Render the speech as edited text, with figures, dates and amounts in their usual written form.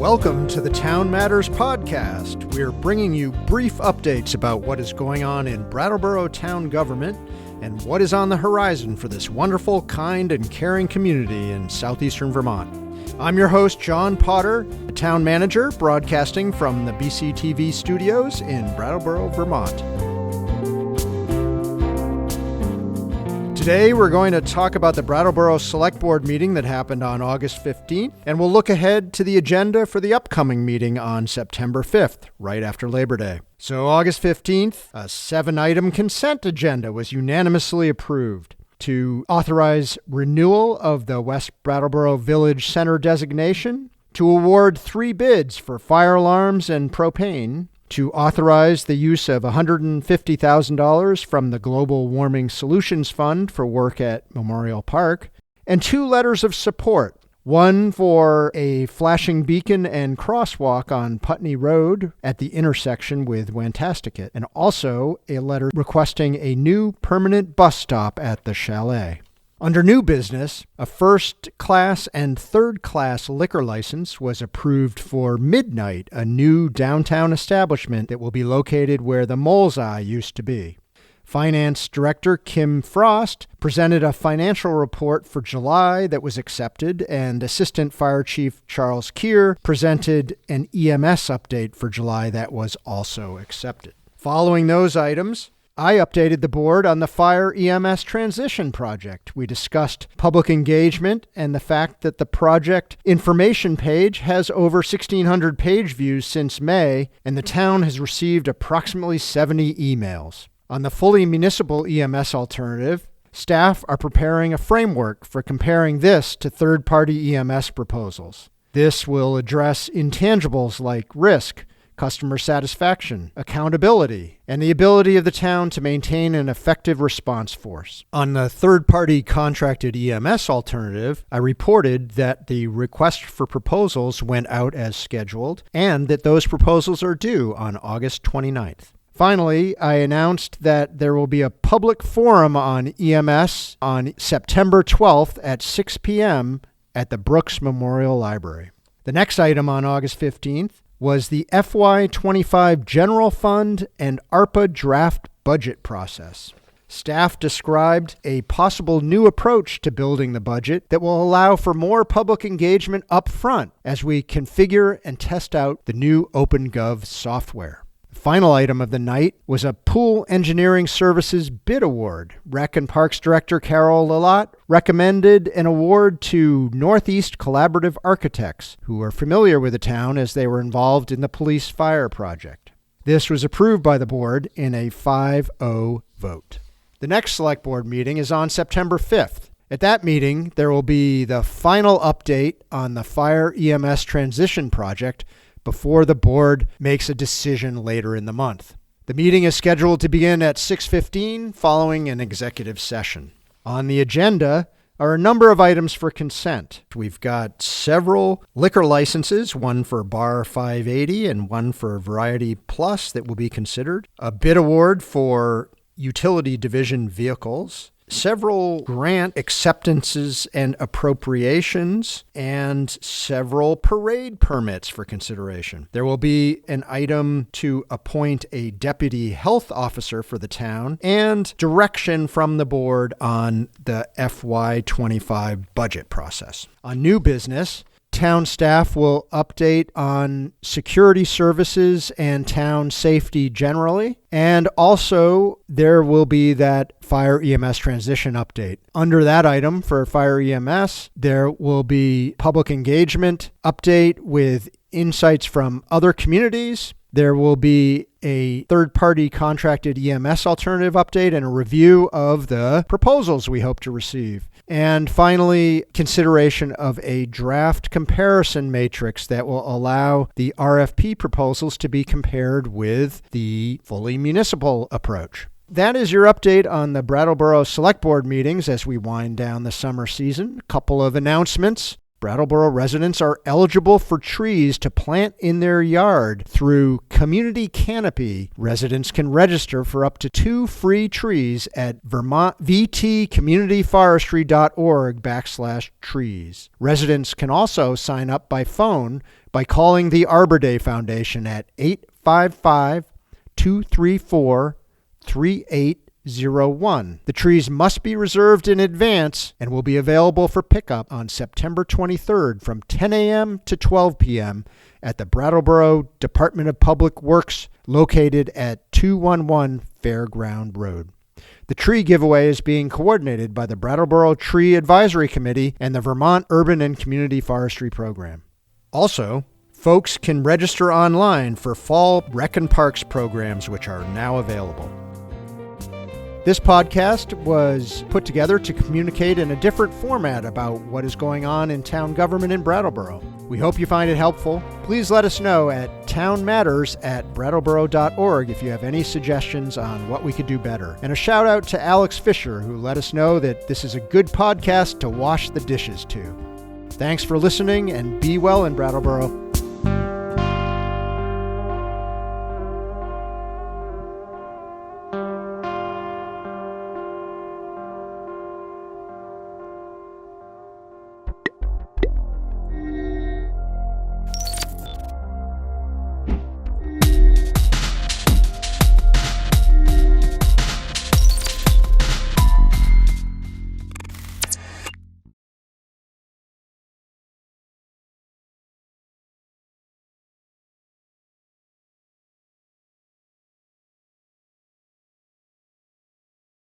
Welcome to the Town Matters podcast. We're bringing you brief updates about what is going on in Brattleboro town government and what is on the horizon for this wonderful, kind, and caring community in southeastern Vermont. I'm your host, John Potter, the town manager, broadcasting from the BCTV studios in Brattleboro, Vermont. Today, we're going to talk about the Brattleboro Select Board meeting that happened on August 15th, and we'll look ahead to the agenda for the upcoming meeting on September 5th, right after Labor Day. So August 15th, a 7-item consent agenda was unanimously approved to authorize renewal of the West Brattleboro Village Center designation, to award 3 bids for fire alarms and propane, to authorize the use of $150,000 from the Global Warming Solutions Fund for work at Memorial Park, and 2 letters of support, one for a flashing beacon and crosswalk on Putney Road at the intersection with Wantasticate, and also a letter requesting a new permanent bus stop at the chalet. Under new business, a first-class and third-class liquor license was approved for Midnight, a new downtown establishment that will be located where the Mole's Eye used to be. Finance Director Kim Frost presented a financial report for July that was accepted, and Assistant Fire Chief Charles Keir presented an EMS update for July that was also accepted. Following those items, I updated the board on the Fire-EMS transition project. We discussed public engagement and the fact that the project information page has over 1,600 page views since May, and the town has received approximately 70 emails. On the fully municipal EMS alternative, staff are preparing a framework for comparing this to third-party EMS proposals. This will address intangibles like risk, customer satisfaction, accountability, and the ability of the town to maintain an effective response force. On the third-party contracted EMS alternative, I reported that the request for proposals went out as scheduled and that those proposals are due on August 29th. Finally, I announced that there will be a public forum on EMS on September 12th at 6 p.m. at the Brooks Memorial Library. The next item on August 15th was the FY25 General Fund and ARPA draft budget process. Staff described a possible new approach to building the budget that will allow for more public engagement up front as we configure and test out the new OpenGov software. The final item of the night was a Pool Engineering Services bid award. Rec and Parks Director Carol Lalott recommended an award to Northeast Collaborative Architects, who are familiar with the town as they were involved in the police fire project. This was approved by the board in a 5-0 vote. The next Select Board meeting is on September 5th. At that meeting, there will be the final update on the Fire-EMS transition project before the board makes a decision later in the month. The meeting is scheduled to begin at 6:15 following an executive session. On the agenda are a number of items for consent. We've got several liquor licenses, one for Bar 580 and one for Variety Plus that will be considered, a bid award for utility division vehicles, several grant acceptances and appropriations, and several parade permits for consideration. There will be an item to appoint a deputy health officer for the town and direction from the board on the FY25 budget process. On new business, town staff will update on security services and town safety generally, and also there will be that Fire-EMS transition update. Under that item for Fire-EMS, there will be public engagement update with insights from other communities. There will be a third-party contracted EMS alternative update and a review of the proposals we hope to receive. And finally, consideration of a draft comparison matrix that will allow the RFP proposals to be compared with the fully municipal approach. That is your update on the Brattleboro Select Board meetings as we wind down the summer season. A couple of announcements. Brattleboro residents are eligible for trees to plant in their yard through Community Canopy. Residents can register for up to 2 free trees at vermontVTcommunityforestry.org/trees. Residents can also sign up by phone by calling the Arbor Day Foundation at 855-234-3801. The trees must be reserved in advance and will be available for pickup on September 23rd from 10 a.m. to 12 p.m. at the Brattleboro Department of Public Works located at 211 Fairground Road. The tree giveaway is being coordinated by the Brattleboro Tree Advisory Committee and the Vermont Urban and Community Forestry Program. Also, folks can register online for Fall Rec and Parks programs, which are now available. This podcast was put together to communicate in a different format about what is going on in town government in Brattleboro. We hope you find it helpful. Please let us know at townmatters@brattleboro.org if you have any suggestions on what we could do better. And a shout out to Alex Fisher, who let us know that this is a good podcast to wash the dishes to. Thanks for listening, and be well in Brattleboro.